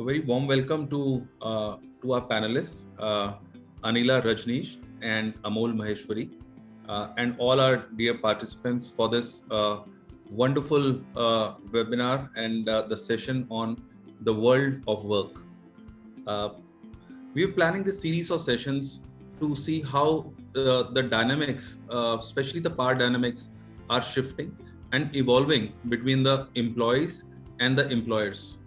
very warm welcome to our panelists, Anila Rajneesh and Amol Maheshwari, and all our dear participants for this wonderful webinar and the session on the world of work. We're planning this series of sessions to see how the dynamics, especially the power dynamics, are shifting and evolving between the employees and the employers.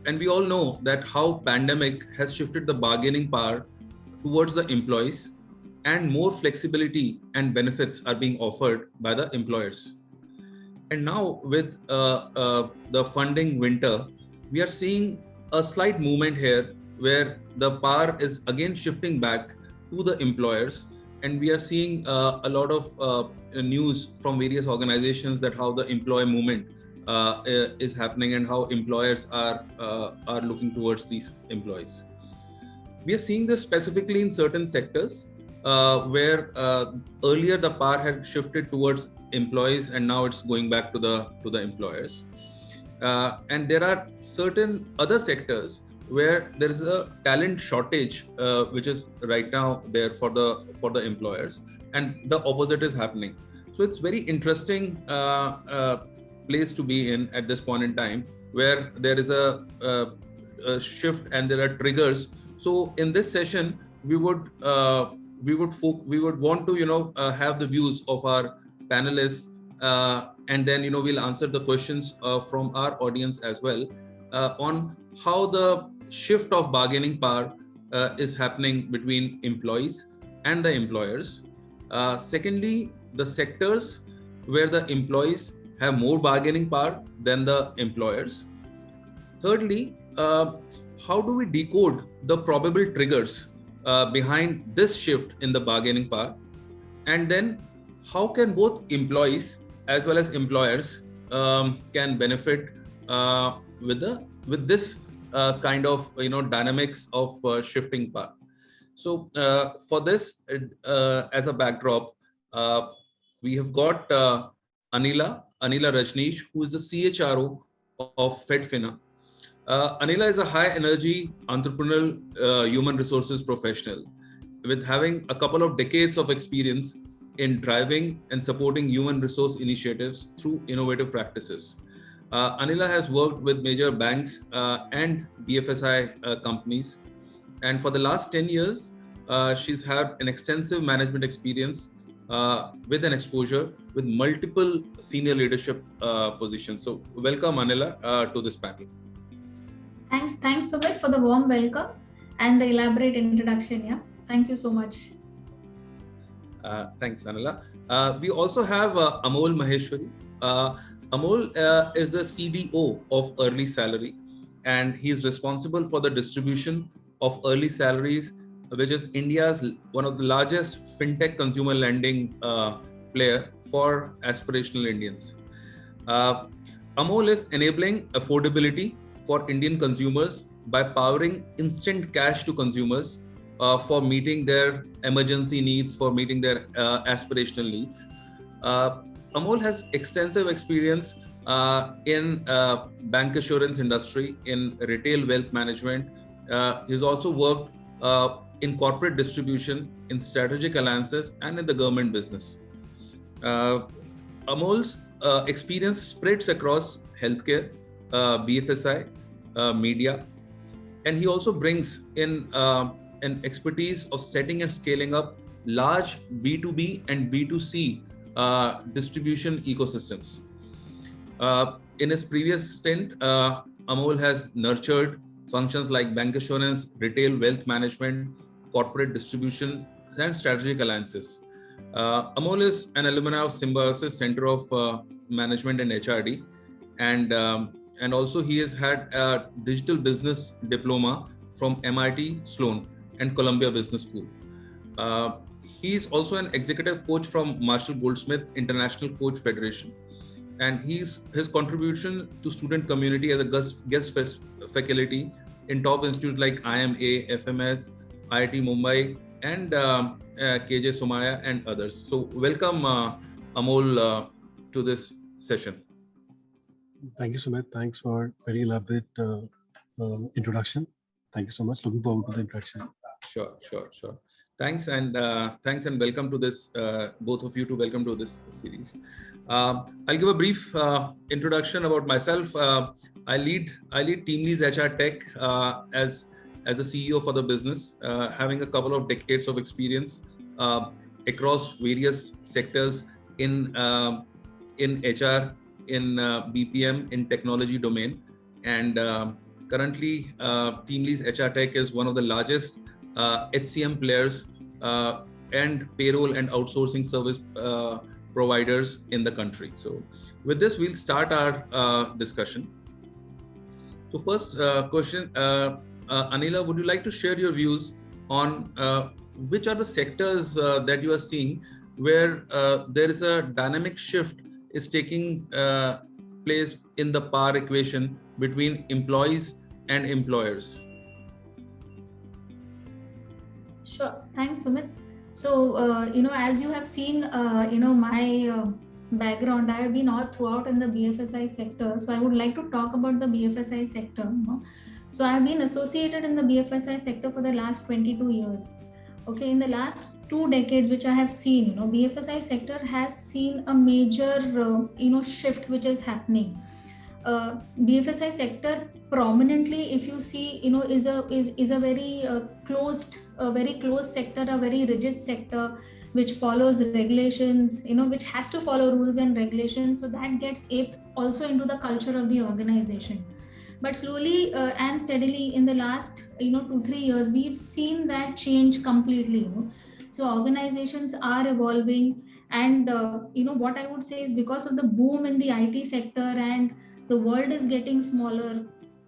And we all know that how pandemic has shifted the bargaining power towards the employees, and more flexibility and benefits are being offered by the employers. And now with the funding winter, we are seeing a slight movement here where the power is again shifting back to the employers. And we are seeing a lot of news from various organizations that how the employee movement is happening and how employers are looking towards these employees. We are seeing this specifically in certain sectors where earlier the power had shifted towards employees and now it's going back to the employers. And there are certain other sectors where there is a talent shortage, which is right now there for the employers, and the opposite is happening. So it's very interesting place to be in at this point in time, where there is a shift and there are triggers. So in this session, we would want to have the views of our panelists, and then we'll answer the questions from our audience as well on how the shift of bargaining power is happening between employees and the employers. Secondly, the sectors where the employees have more bargaining power than the employers. Thirdly, how do we decode the probable triggers behind this shift in the bargaining power? And then how can both employees as well as employers can benefit with this kind of dynamics of shifting power? So for this, as a backdrop, we have got Anila Rajneesh, who is the CHRO of FedFina. Anila is a high energy entrepreneurial human resources professional with having a couple of decades of experience in driving and supporting human resource initiatives through innovative practices. Anila has worked with major banks and BFSI companies. And for the last 10 years, she's had an extensive management experience with an exposure with multiple senior leadership positions. So welcome, Anila, to this panel. Thanks, Sumit, for the warm welcome and the elaborate introduction. Yeah, thank you so much. Thanks, Anila. We also have Amol Maheshwari. Amol is the CDO of Early Salary, and he is responsible for the distribution of early salaries, which is India's one of the largest fintech consumer lending player for aspirational Indians. Amol is enabling affordability for Indian consumers by powering instant cash to consumers for meeting their emergency needs, for meeting their aspirational needs. Amol has extensive experience in bank assurance industry, in retail wealth management. He's also worked in corporate distribution, in strategic alliances, and in the government business. Amol's experience spreads across healthcare, BFSI, media, and he also brings in an expertise of setting and scaling up large B2B and B2C distribution ecosystems. In his previous stint, Amol has nurtured functions like bank assurance, retail wealth management, corporate distribution, and strategic alliances. Amol is an alumni of Symbiosis Center of Management and HRD, and also he has had a digital business diploma from MIT Sloan and Columbia Business School. He is also an executive coach from Marshall Goldsmith International Coach Federation, and his contribution to student community as a guest faculty in top institutes like IMA, FMS, IIT Mumbai, and KJ Somaya and others. So welcome, Amol, to this session. Thank you, Sumit. Thanks for very elaborate introduction. Thank you so much. Looking forward to the introduction. Sure. Thanks and welcome to this, both of you to welcome to this series. I'll give a brief introduction about myself. I lead TeamLease HR Tech as a CEO for the business, having a couple of decades of experience across various sectors in HR, in BPM, in technology domain, and currently TeamLease HR Tech is one of the largest HCM players and payroll and outsourcing service providers in the country. So with this, we'll start our discussion. So first question, Anila, would you like to share your views on which are the sectors that you are seeing where there is a dynamic shift is taking place in the power equation between employees and employers? Sure. Thanks, Sumit. So, as you have seen, my background, I have been all throughout in the BFSI sector. So I would like to talk about the BFSI sector. So I have been associated in the BFSI sector for the last 22 years. Okay, in the last 2 decades, which I have seen, BFSI sector has seen a major, shift which is happening. BFSI sector prominently, if you see, is a very closed sector, a very rigid sector, which follows regulations, which has to follow rules and regulations. So that gets aped also into the culture of the organization. But slowly and steadily in the last 2-3 years, we've seen that change completely. So organizations are evolving, and what I would say is, because of the boom in the IT sector and the world is getting smaller,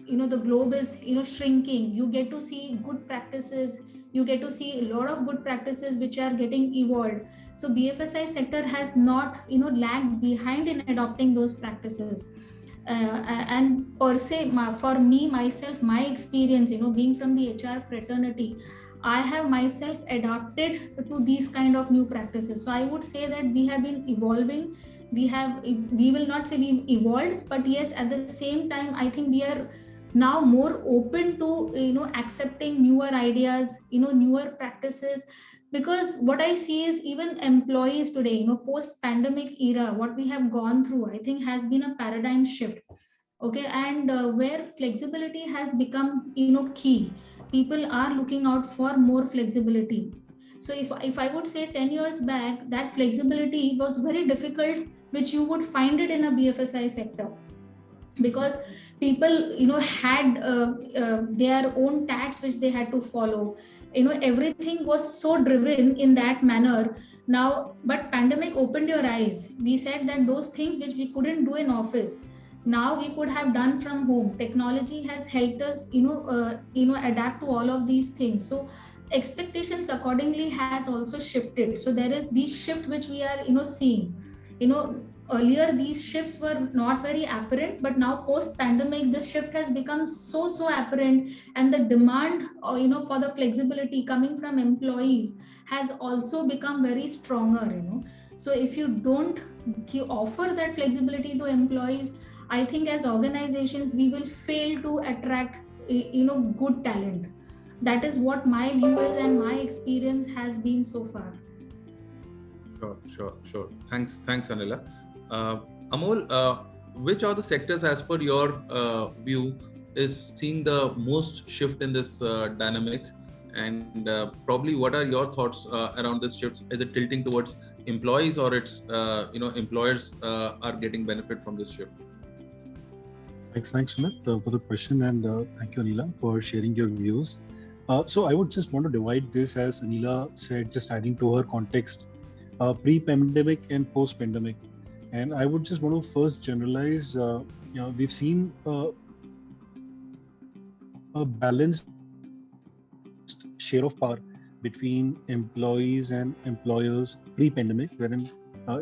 the globe is shrinking, you get to see good practices, you get to see a lot of good practices which are getting evolved. So BFSI sector has not lagged behind in adopting those practices. And per se, for me myself, my experience, being from the HR fraternity, I have myself adapted to these kind of new practices. So I would say that we have been evolving. We will not say we evolved, but yes, at the same time, I think we are now more open to accepting newer ideas, newer practices. Because what I see is, even employees today, post pandemic era, what we have gone through, I think has been a paradigm shift. Okay, and where flexibility has become key, people are looking out for more flexibility. So if I would say 10 years back, that flexibility was very difficult, which you would find it in a BFSI sector, because people had their own tax which they had to follow. Everything was so driven in that manner. Now, but pandemic opened your eyes. We said that those things which we couldn't do in office, now we could have done from home. Technology has helped us adapt to all of these things. So expectations accordingly has also shifted. So there is this shift which we are seeing. Earlier these shifts were not very apparent, but now post pandemic the shift has become so apparent, and the demand for the flexibility coming from employees has also become very stronger. So if you don't offer that flexibility to employees, I think as organizations we will fail to attract good talent. That is what my view is, and my experience has been so far. Sure. Thanks, Anila. Amol, which are the sectors, as per your view, is seeing the most shift in this dynamics? And probably, what are your thoughts around this shift? Is it tilting towards employees, or it's employers are getting benefit from this shift? Thanks, Sumit, for the question, and thank you, Anila, for sharing your views. So I would just want to divide this, as Anila said, just adding to her context, pre-pandemic and post-pandemic. And I would just want to first generalize, we've seen a balanced share of power between employees and employers pre-pandemic, wherein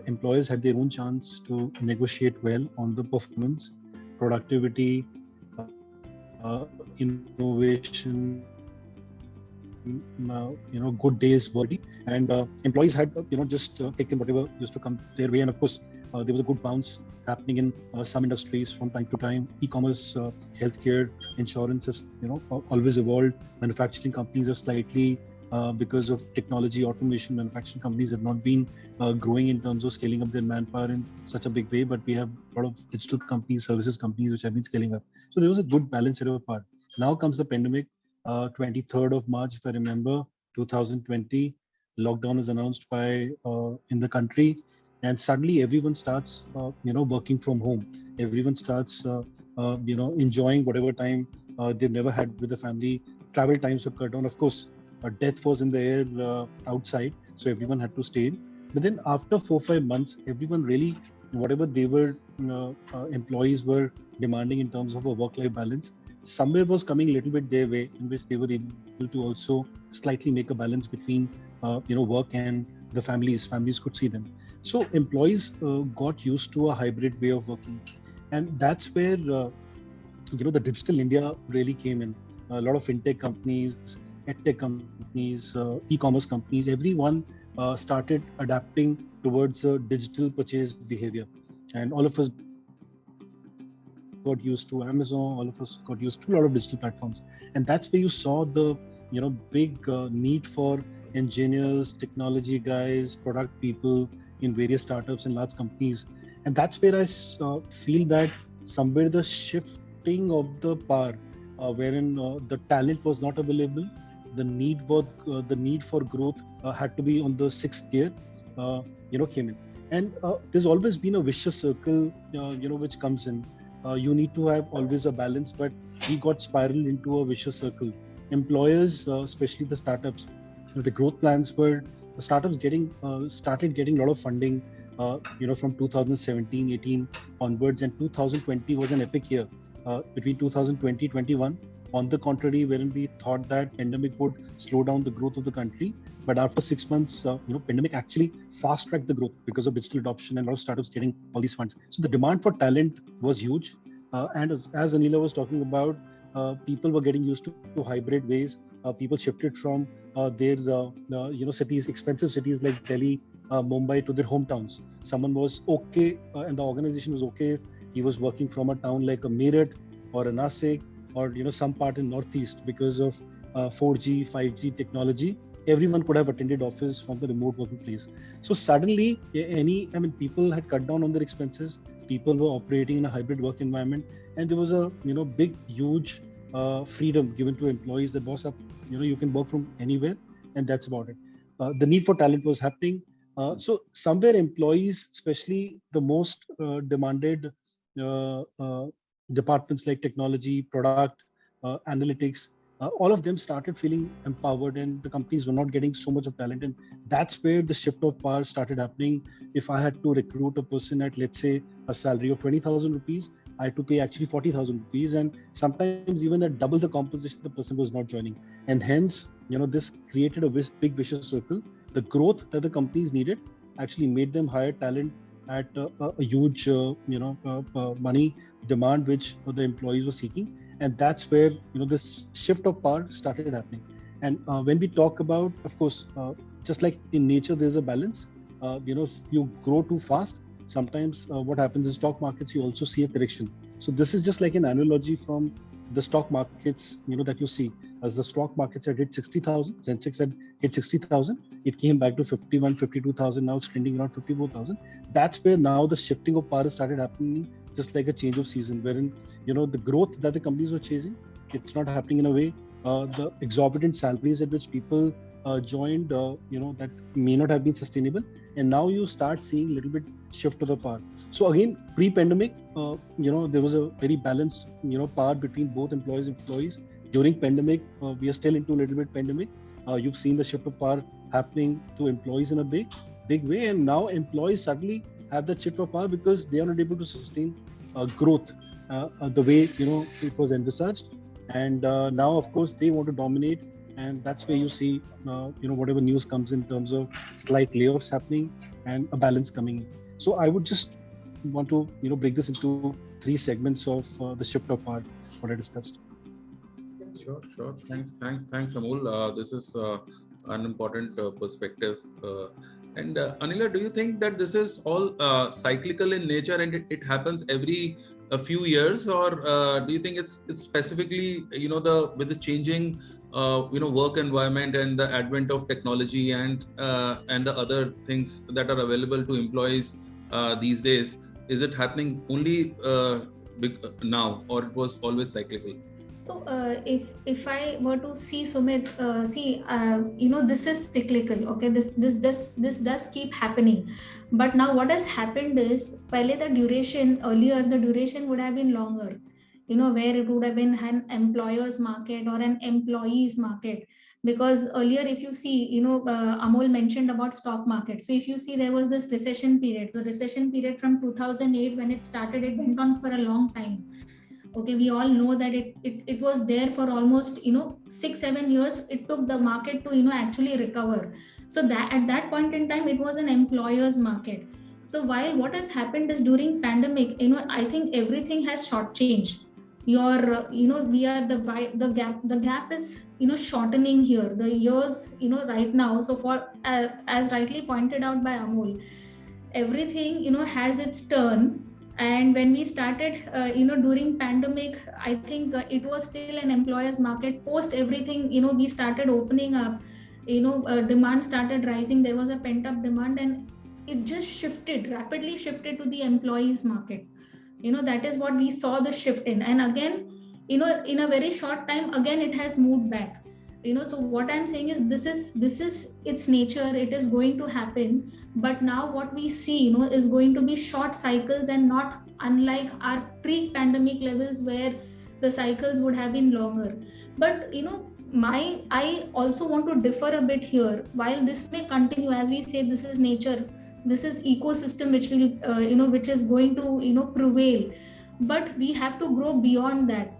employers had their own chance to negotiate well on the performance, productivity, innovation, good days were ready, and employees had just taken whatever used to come their way, and of course there was a good bounce happening in some industries from time to time. E-commerce, healthcare, insurance have always evolved. Manufacturing companies have slightly because of technology, automation, manufacturing companies have not been growing in terms of scaling up their manpower in such a big way, but we have a lot of digital companies, services companies which have been scaling up. So there was a good balance set apart. Now comes the pandemic. 23rd of March, if I remember, 2020, lockdown is announced by in the country, and suddenly everyone starts working from home. Everyone starts enjoying whatever time they've never had with the family. Travel times were cut down. Of course, death was in the air outside, so everyone had to stay in. But then after 4-5 months, everyone really, whatever they were employees were demanding in terms of a work-life balance, somewhere was coming a little bit their way, in which they were able to also slightly make a balance between work and the families could see them. So employees got used to a hybrid way of working, and that's where the digital India really came in. A lot of fintech companies, edtech companies, e-commerce companies, everyone started adapting towards a digital purchase behavior, and all of us got used to Amazon, all of us got used to a lot of digital platforms, and that's where you saw the big need for engineers, technology guys, product people in various startups and large companies. And that's where I feel that somewhere the shifting of the power, wherein the talent was not available, the need for growth had to be on the sixth gear, came in. And there's always been a vicious circle, which comes in. You need to have always a balance, but we got spiraled into a vicious circle. Employers, especially the startups, the growth plans were startups started getting a lot of funding, from 2017-18 onwards, and 2020 was an epic year. Between 2020-21, on the contrary, wherein we thought that pandemic would slow down the growth of the country, but after 6 months, pandemic actually fast-tracked the growth because of digital adoption and a lot of startups getting all these funds. So the demand for talent was huge, and as Anila was talking about, people were getting used to hybrid ways. People shifted from their cities, expensive cities like Delhi, Mumbai, to their hometowns. Someone was okay, and the organization was okay if he was working from a town like a Meerut or a Nasik, or some part in Northeast, because of 4G, 5G technology. Everyone could have attended office from the remote working place. So suddenly, people had cut down on their expenses. People were operating in a hybrid work environment, and there was a big, huge freedom given to employees. That boss up, you can work from anywhere, and that's about it. The need for talent was happening. So somewhere employees, especially the most demanded departments like technology, product, analytics, all of them started feeling empowered, and the companies were not getting so much of talent. And that's where the shift of power started happening. If I had to recruit a person at, let's say, a salary of 20,000 rupees, I had to pay actually 40,000 rupees. And sometimes even at double the compensation, the person was not joining. And hence, this created a big vicious circle. The growth that the companies needed actually made them hire talent at a huge, money demand, which the employees were seeking. And that's where, this shift of power started happening. And when we talk about, of course, just like in nature, there's a balance. If you grow too fast, sometimes what happens in stock markets, you also see a correction. So this is just like an analogy from the stock markets, that you see. As the stock markets had hit 60,000, Sensex had hit 60,000, it came back to 51, 52,000, now it's trending around 54,000. That's where now the shifting of power started happening, just like a change of season, wherein, the growth that the companies were chasing, it's not happening in a way. The exorbitant salaries at which people joined, that may not have been sustainable. And now you start seeing a little bit shift to the power. So again, pre-pandemic, there was a very balanced, power between both employees and employees. During pandemic, we are still into a little bit pandemic. You've seen the shift of power happening to employees in a big way. And now employees suddenly have that shift of power because they are not able to sustain growth the way, it was envisaged. And now, of course, they want to dominate. And that's where you see, whatever news comes in terms of slight layoffs happening and a balance coming in. So I would just want to, break this into three segments of the shift of power, what I discussed. Sure. Thanks, Amol. This is an important perspective. Anila, do you think that this is all cyclical in nature and it happens every a few years, or do you think it's specifically with the changing work environment and the advent of technology and the other things that are available to employees these days? Is it happening only now, or it was always cyclical? So, if I were to see Sumit, this is cyclical. Okay, this does keep happening, but now what has happened is, earlier the duration would have been longer. Where it would have been an employer's market or an employee's market, because earlier, if you see, Amol mentioned about stock market. So if you see, there was this recession period. The recession period from 2008 when it started, it went on for a long time. Okay, we all know that it was there for almost 6-7 years. It took the market to actually recover. So that at that point in time, it was an employer's market. So while what has happened is, during pandemic, I think everything has shortchanged. We are the gap is shortening here, the years right now. So for as rightly pointed out by Amol, everything has its turn. And when we started during pandemic, I think it was still an employer's market. Post everything, we started opening up, demand started rising. There was a pent up demand, and it just rapidly shifted to the employees market. That is what we saw the shift in. And again, in a very short time, again it has moved back. So what I'm saying is, this is its nature. It is going to happen. But now what we see is going to be short cycles, and not unlike our pre-pandemic levels, where the cycles would have been longer. But I also want to differ a bit here. While this may continue, as we say, this is nature, this is ecosystem which will which is going to prevail. But we have to grow beyond that,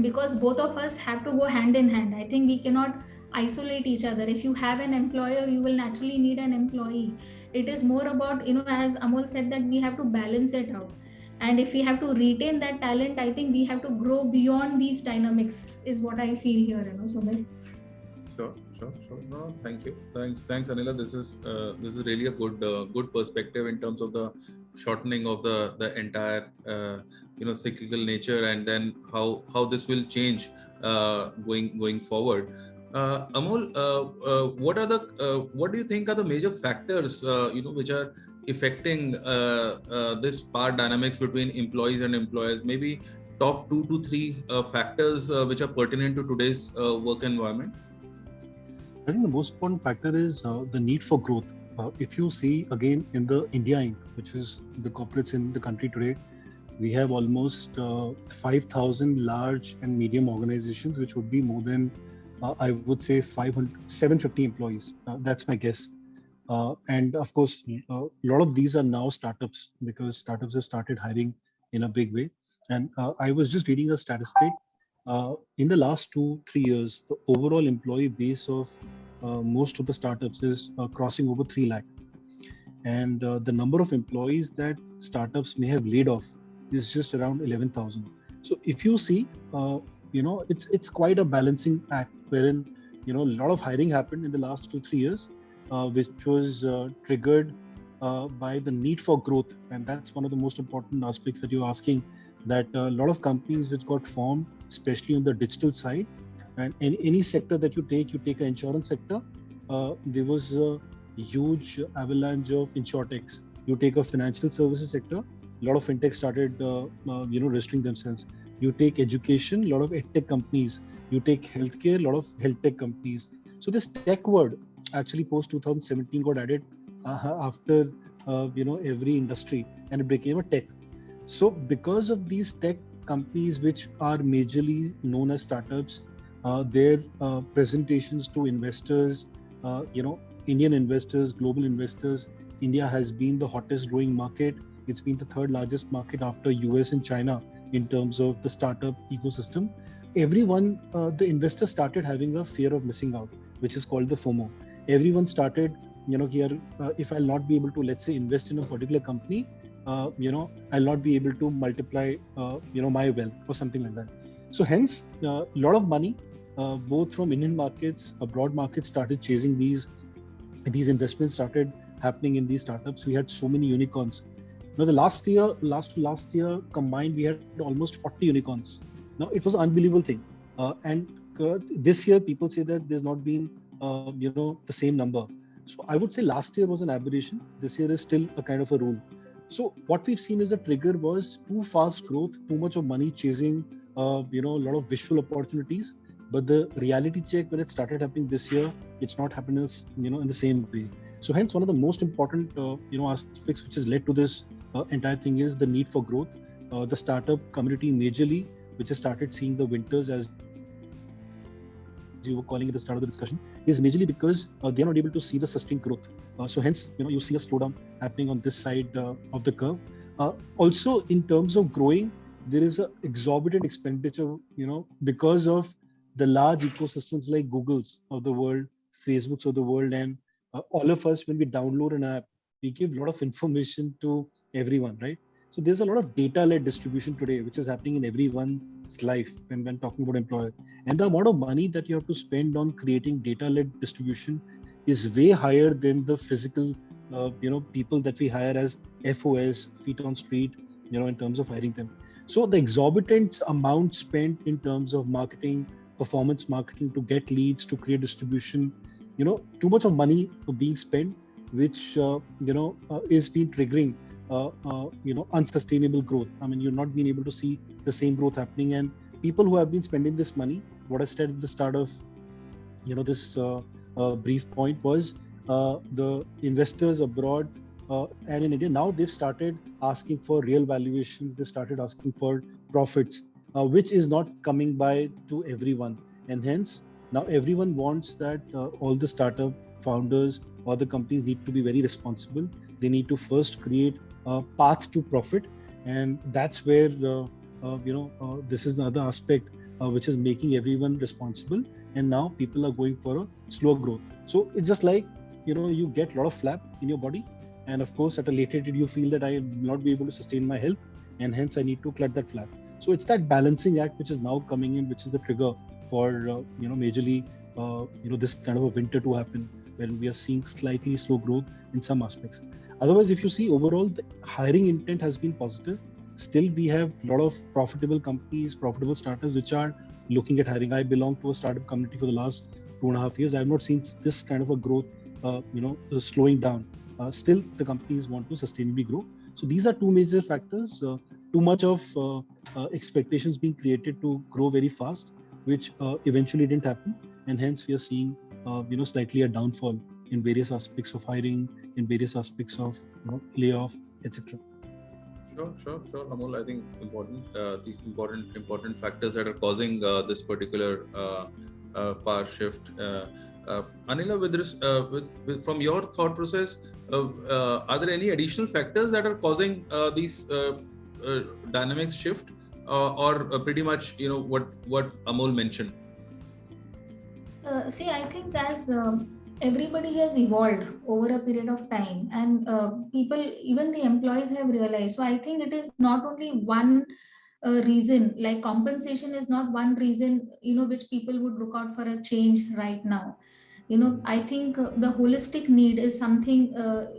because both of us have to go hand in hand. I think we cannot isolate each other. If you have an employer, you will naturally need an employee. It is more about, as Amol said, that we have to balance it out. And if we have to retain that talent, I think we have to grow beyond these dynamics, is what I feel here, Sumit. Sure. No, thank you. Thanks, Anila. This is really a good perspective in terms of the shortening of the entire cyclical nature, and then how this will change going forward. Amol, what do you think are the major factors which are affecting this power dynamics between employees and employers? Maybe top 2 to 3 factors which are pertinent to today's work environment. I think the most important factor is the need for growth. If you see again in the India Inc., which is the corporates in the country today, we have almost 5,000 large and medium organizations, which would be more than, I would say, 750 employees. That's my guess. And of course, a lot of these are now startups, because startups have started hiring in a big way. And I was just reading a statistic. In the last 2-3 years, the overall employee base of most of the startups is crossing over 3 lakh. And the number of employees that startups may have laid off is just around 11,000. So if you see, it's quite a balancing act, wherein a lot of hiring happened in the last 2-3 years, which was triggered by the need for growth. And that's one of the most important aspects that you're asking, that a lot of companies which got formed, especially on the digital side, and any sector that you take an insurance sector, there was a huge avalanche of insurtechs. You take a financial services sector, a lot of fintech started registering themselves. You take education, a lot of edtech companies. You take healthcare, a lot of health tech companies. So this tech word actually post 2017 got added after every industry, and it became a tech. So because of these tech companies, which are majorly known as startups, their presentations to investors, Indian investors, global investors, India has been the hottest growing market. It's been the third largest market after US and China in terms of the startup ecosystem. Everyone, the investors started having a fear of missing out, which is called the FOMO. Everyone started, here, if I'll not be able to, let's say, invest in a particular company, I'll not be able to multiply, my wealth or something like that. So hence, a lot of money, both from Indian markets, abroad markets, started chasing these investments started happening in these startups. We had so many unicorns. Now the last year combined, we had almost 40 unicorns. Now it was an unbelievable thing. And this year, people say that there's not been the same number. So I would say last year was an aberration. This year is still a kind of a rule. So what we've seen as a trigger was too fast growth, too much of money chasing a lot of visual opportunities. But the reality check, when it started happening this year, it's not happening in the same way. So hence, one of the most important aspects which has led to this entire thing is the need for growth. The startup community majorly, which has started seeing the winters, as you were calling at the start of the discussion, is majorly because they are not able to see the sustained growth. So hence, you see a slowdown happening on this side of the curve. Also, in terms of growing, there is an exorbitant expenditure, because of the large ecosystems like Google's of the world, Facebook's of the world, and all of us, when we download an app, we give a lot of information to everyone, right? So there's a lot of data-led distribution today, which is happening in everyone's life when talking about employer. And the amount of money that you have to spend on creating data-led distribution is way higher than the physical, people that we hire as FOS, feet on street, in terms of hiring them. So the exorbitant amount spent in terms of marketing, performance marketing to get leads, to create distribution, too much of money being spent, which is being triggering unsustainable growth. I mean, you're not being able to see the same growth happening. And people who have been spending this money, what I said at the start of this brief point was the investors abroad and in India, now they've started asking for real valuations. They've started asking for profits, which is not coming by to everyone. And hence, now everyone wants that all the startup founders or the companies need to be very responsible. They need to first create a path to profit. And that's where, this is the other aspect which is making everyone responsible. And now people are going for a slow growth. So it's just like, you get a lot of flap in your body. And of course, at a later date, you feel that I will not be able to sustain my health. And hence I need to cut that flap. So it's that balancing act which is now coming in, which is the trigger for, majorly, this kind of a winter to happen, when we are seeing slightly slow growth in some aspects. Otherwise, if you see overall, the hiring intent has been positive. Still, we have a lot of profitable companies, profitable startups, which are looking at hiring. I belong to a startup community for the last 2.5 years. I have not seen this kind of a growth, slowing down. Still, the companies want to sustainably grow. So these are two major factors. Too much of expectations being created to grow very fast, which eventually didn't happen. And hence we are seeing, slightly a downfall in various aspects of hiring, in various aspects of layoff, etc. Sure, Amol. I think these important factors that are causing this particular power shift. Anila, from your thought process, are there any additional factors that are causing these dynamics shift, or pretty much what Amol mentioned? See, I think as everybody has evolved over a period of time, and people, even the employees, have realized. So I think it is not only one reason, like compensation is not one reason, which people would look out for a change right now. I think the holistic need is something,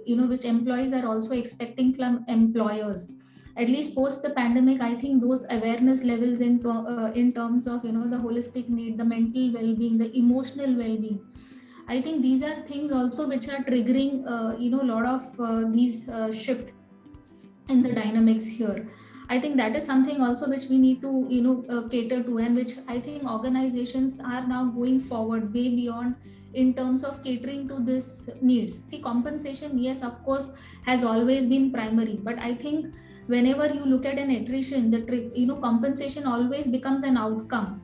which employees are also expecting from employers. At least post the pandemic, I think those awareness levels in terms of, the holistic need, the mental well-being, the emotional well-being, I think these are things also which are triggering, a lot of these shift in the dynamics here. I think that is something also which we need to, cater to, and which I think organizations are now going forward way beyond in terms of catering to this needs. See, compensation, yes, of course, has always been primary, but I think whenever you look at an attrition, compensation always becomes an outcome.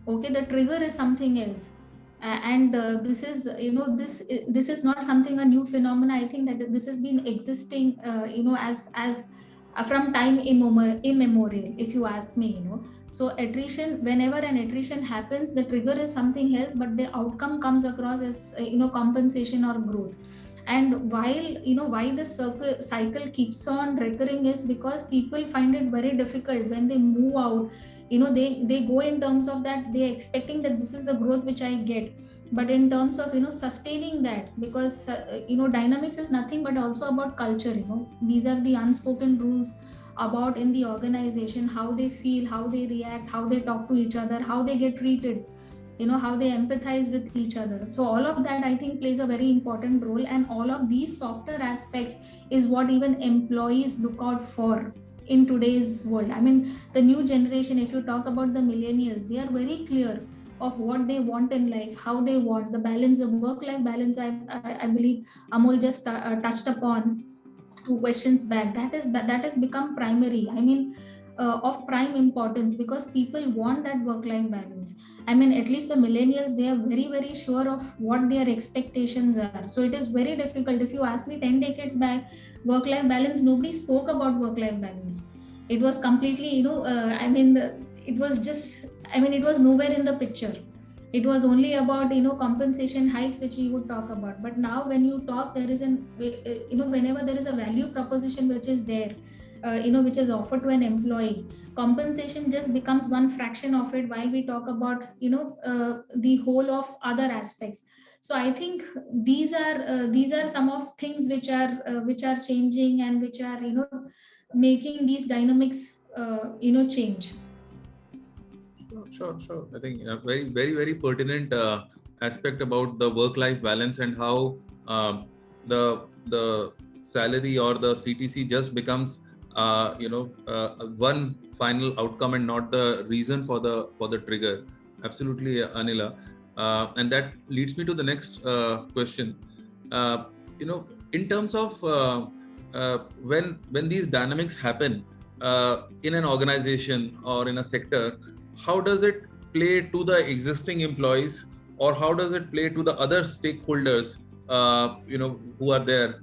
Okay, the trigger is something else. And this is, this is not something a new phenomena. I think that this has been existing, as from time immemorial, if you ask me. So attrition, whenever an attrition happens, the trigger is something else, but the outcome comes across as compensation or growth. And why the cycle keeps on recurring is because people find it very difficult when they move out, they go in terms of that they're expecting that this is the growth which I get, but in terms of sustaining that, because dynamics is nothing but also about culture. These are the unspoken rules about in the organization, how they feel, how they react, how they talk to each other, how they get treated, how they empathize with each other. So all of that I think plays a very important role, and all of these softer aspects is what even employees look out for in today's world. I mean, the new generation, if you talk about the millennials, they are very clear of what they want in life, how they want the balance, the work-life balance. I believe Amol just touched upon 2 questions back. That has become primary. I mean, of prime importance, because people want that work-life balance. I mean, at least the millennials, they are very, very sure of what their expectations are. So it is very difficult. If you ask me 10 decades back, work-life balance, nobody spoke about work-life balance. It was completely, it was just, it was nowhere in the picture. It was only about compensation hikes which we would talk about. But now when you talk, there is whenever there is a value proposition which is there, which is offered to an employee, compensation just becomes one fraction of it, while we talk about the whole of other aspects. So I think these are some of things which are changing, and which are making these dynamics change. Sure. I think a very, very, very pertinent aspect about the work-life balance, and how the salary or the CTC just becomes one final outcome and not the reason for the trigger. Absolutely, Anila. And that leads me to the next question. In terms of when these dynamics happen in an organization or in a sector, how does it play to the existing employees, or how does it play to the other stakeholders who are there,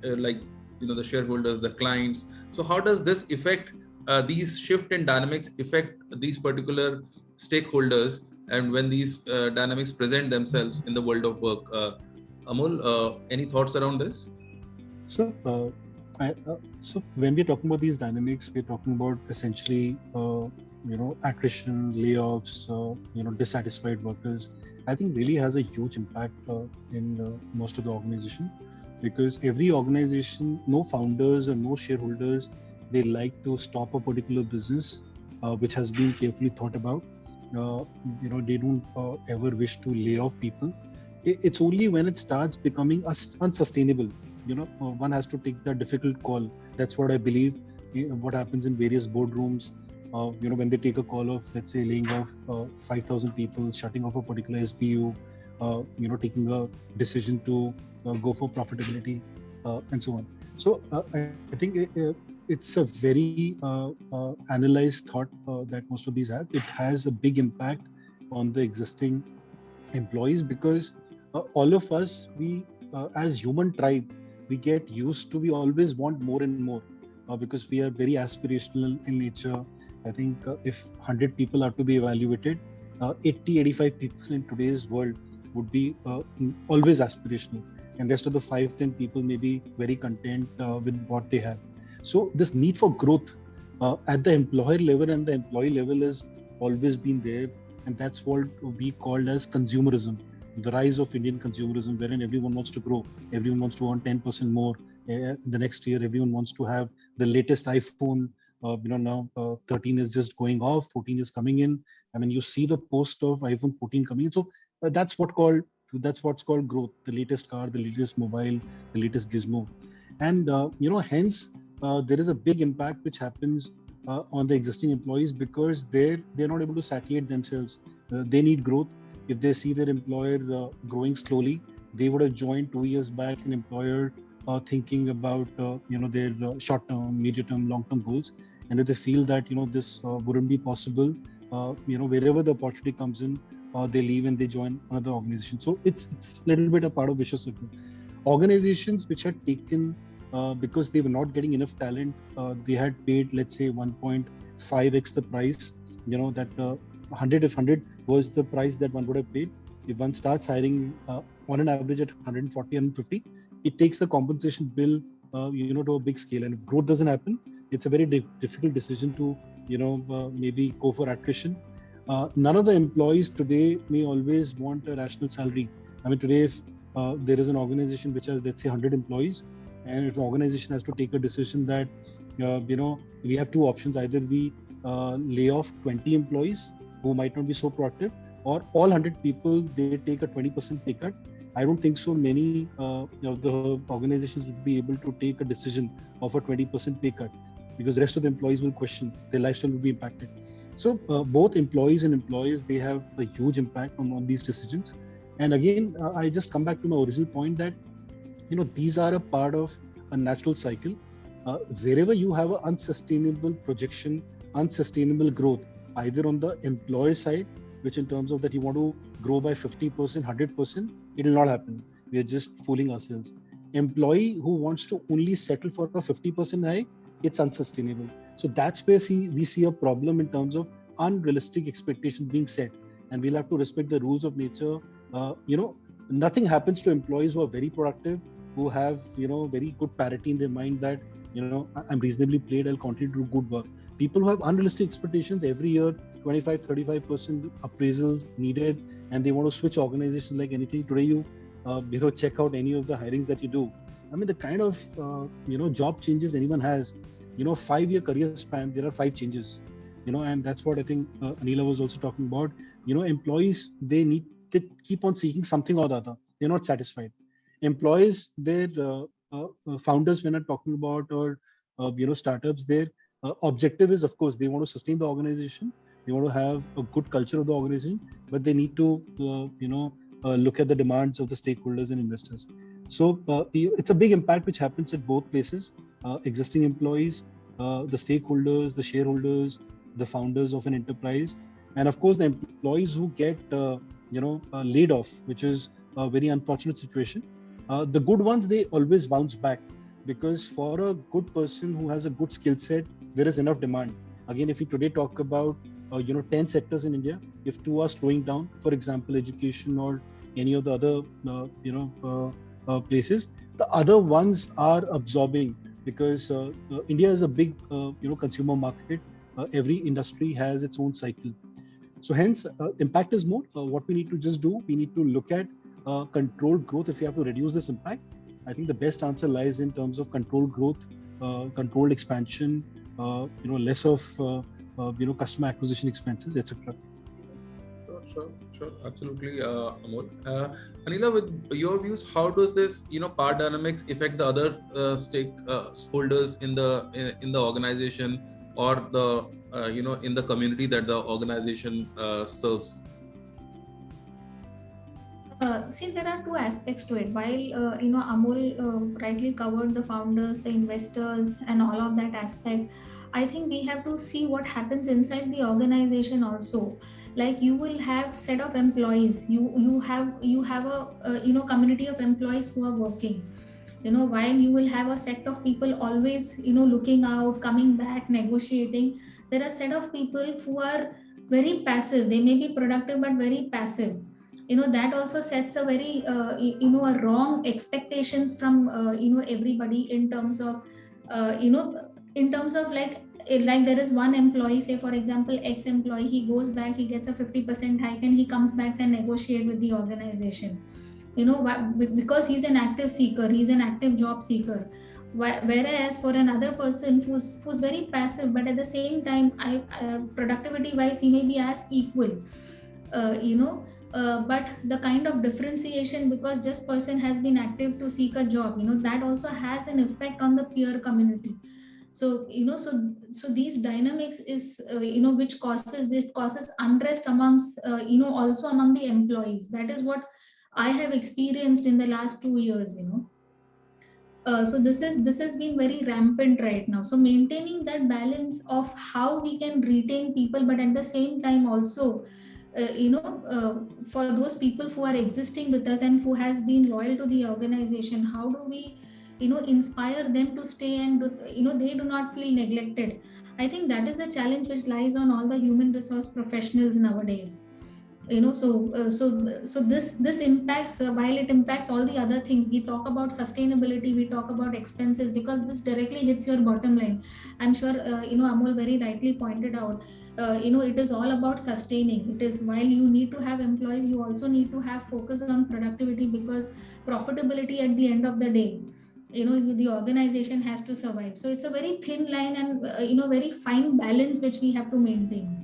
like the shareholders, the clients? So how does this affect these shift in dynamics affect these particular stakeholders, and when these dynamics present themselves in the world of work? Amol, any thoughts around this? So when we're talking about these dynamics, we're talking about essentially attrition, layoffs, dissatisfied workers. I think really has a huge impact in most of the organization, because every organization, no founders or no shareholders, they like to stop a particular business which has been carefully thought about. They don't ever wish to lay off people. It's only when it starts becoming unsustainable, one has to take the difficult call. That's what I believe. What happens in various boardrooms, when they take a call of, let's say, laying off 5,000 people, shutting off a particular SBU, taking a decision to go for profitability, and so on. So I think it's a very analyzed thought that most of these have. It has a big impact on the existing employees, because all of us, we as human tribe, we get used to, we always want more and more, because we are very aspirational in nature. I think if 100 people are to be evaluated, 80-85 people in today's world would be always aspirational, and rest of the 5-10 people may be very content with what they have. So this need for growth at the employer level and the employee level has always been there, and that's what we called as consumerism, the rise of Indian consumerism, wherein everyone wants to grow, everyone wants to earn 10% more the next year, everyone wants to have the latest iPhone. Now 13 is just going off, 14 is coming in. I mean, you see the post of iPhone 14 coming in. So that's what's called growth, the latest car, the latest mobile, the latest gizmo. And hence there is a big impact which happens on the existing employees, because they're not able to satiate themselves. They need growth. If they see their employer growing slowly, they would have joined 2 years back an employer thinking about their short-term, medium-term, long-term goals. And if they feel that this wouldn't be possible, wherever the opportunity comes in, they leave and they join another organization. So it's a little bit a part of vicious circle. Organizations which had taken because they were not getting enough talent, they had paid, let's say, 1.5x the price. That 100, if 100 was the price that one would have paid, if one starts hiring on an average at 140, 150, it takes the compensation bill to a big scale. And if growth doesn't happen, it's a very difficult decision to maybe go for attrition. None of the employees today may always want a rational salary. I mean, today, if there is an organization which has, let's say, 100 employees, and if an organization has to take a decision that, we have two options: either we lay off 20 employees who might not be so productive, or all 100 people they take a 20% pay cut. I don't think so many of the organizations would be able to take a decision of a 20% pay cut, because the rest of the employees will question, their lifestyle will be impacted. So both employees and employees, they have a huge impact on these decisions. And again, I just come back to my original point that, these are a part of a natural cycle. Wherever you have an unsustainable projection, unsustainable growth, either on the employer side, which in terms of that you want to grow by 50%, 100%, it will not happen. We are just fooling ourselves. Employee who wants to only settle for a 50% hike, it's unsustainable. So that's where we see a problem in terms of unrealistic expectations being set, and we'll have to respect the rules of nature. Nothing happens to employees who are very productive, who have very good parity in their mind that I'm reasonably paid, I'll continue to do good work. People who have unrealistic expectations every year, 25-35% appraisal needed, and they want to switch organizations like anything. Today you check out any of the hirings that you do. I mean, the kind of job changes anyone has, 5-year career span, there are 5 changes, and that's what I think Anila was also talking about. Employees, they keep on seeking something or the other. They're not satisfied. Employees, their founders, when I'm talking about, or startups, their objective is, of course, they want to sustain the organization. They want to have a good culture of the organization, but they need to look at the demands of the stakeholders and investors. So it's a big impact which happens at both places: existing employees, the stakeholders, the shareholders, the founders of an enterprise, and of course the employees who get laid off, which is a very unfortunate situation. The good ones, they always bounce back, because for a good person who has a good skill set, there is enough demand. Again, if we today talk about 10 sectors in India, if 2 are slowing down, for example, education or any of the other places, the other ones are absorbing, because India is a big consumer market. Every industry has its own cycle. So hence, impact is more. What we need to just do, we need to look at controlled growth. If we have to reduce this impact, I think the best answer lies in terms of controlled growth, controlled expansion, less of customer acquisition expenses, etc. Sure, absolutely, Amol. Anila, with your views, how does this power dynamics affect the other stakeholders in the organization, or the in the community that the organization serves? See, there are 2 aspects to it. While Amol rightly covered the founders, the investors, and all of that aspect, I think we have to see what happens inside the organization also. Like, you will have set of employees. You have a community of employees who are working. While you will have a set of people always looking out, coming back, negotiating, there are set of people who are very passive. They may be productive but very passive. That also sets a very a wrong expectations from everybody, in terms of like there is one employee, say for example X employee, he goes back, he gets a 50% hike, and he comes back and negotiate with the organization, because he's an active seeker, he's an active job seeker. Whereas for another person who's very passive, but at the same time, productivity wise he may be as equal, but the kind of differentiation, because just person has been active to seek a job, that also has an effect on the peer community. So so these dynamics is which causes unrest amongst also among the employees. That is what I have experienced in the last 2 years. So this has been very rampant right now. So maintaining that balance of how we can retain people, but at the same time also for those people who are existing with us and who has been loyal to the organization, how do we inspire them to stay, and they do not feel neglected. I think that is the challenge which lies on all the human resource professionals nowadays. So this impacts, while it impacts all the other things. We talk about sustainability, we talk about expenses, because this directly hits your bottom line. I'm sure Amol very rightly pointed out, it is all about sustaining. It is, while you need to have employees, you also need to have focus on productivity, because profitability at the end of the day, the organization has to survive. So it's a very thin line, and very fine balance which we have to maintain.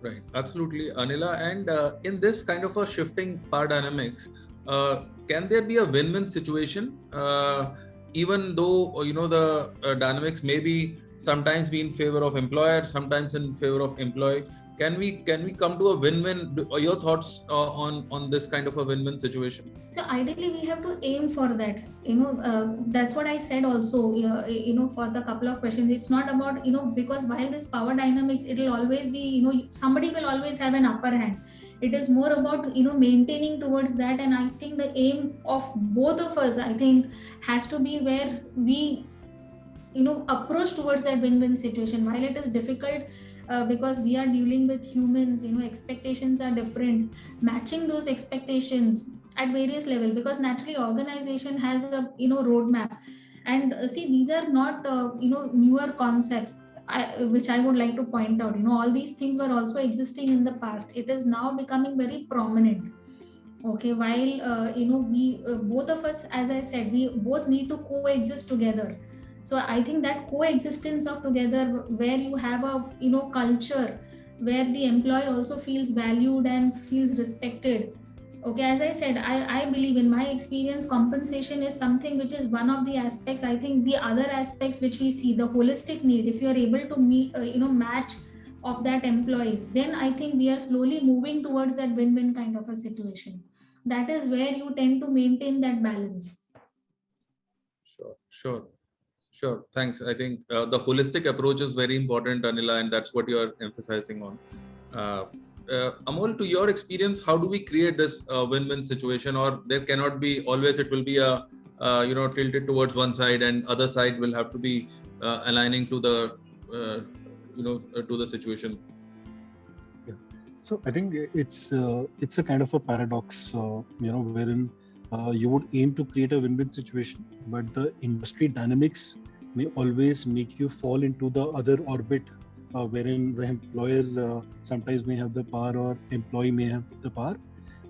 Right. Absolutely, Anila. And in this kind of a shifting power dynamics, can there be a win-win situation? Even though the dynamics may be sometimes be in favor of employer, sometimes in favor of employee. Can we come to a win-win? Your thoughts on this kind of a win-win situation? So ideally we have to aim for that. That's what I said also, for the couple of questions. It's not about, because while this power dynamics, it'll always be, somebody will always have an upper hand. It is more about, maintaining towards that. And I think the aim of both of us, I think, has to be where we, approach towards that win-win situation. While it is difficult, because we are dealing with humans, expectations are different. Matching those expectations at various levels, because naturally organization has a roadmap. And see, these are not newer concepts, which I would like to point out. All these things were also existing in the past. It is now becoming very prominent. Okay, while we both of us, as I said, we both need to coexist together. So I think that coexistence of together, where you have a culture where the employee also feels valued and feels respected. Okay, as I said, I believe, in my experience, compensation is something which is one of the aspects. I think the other aspects which we see, the holistic need, if you are able to meet match of that employees, then I think we are slowly moving towards that win-win kind of a situation. That is where you tend to maintain that balance. Sure. Thanks. I think the holistic approach is very important, Anila, and that's what you're emphasizing on. Amol, to your experience, how do we create this win-win situation? Or there cannot be always, it will be a tilted towards one side, and other side will have to be aligning to the to the situation. Yeah. So I think it's a kind of a paradox, wherein you would aim to create a win-win situation, but the industry dynamics may always make you fall into the other orbit, wherein the employer sometimes may have the power or employee may have the power.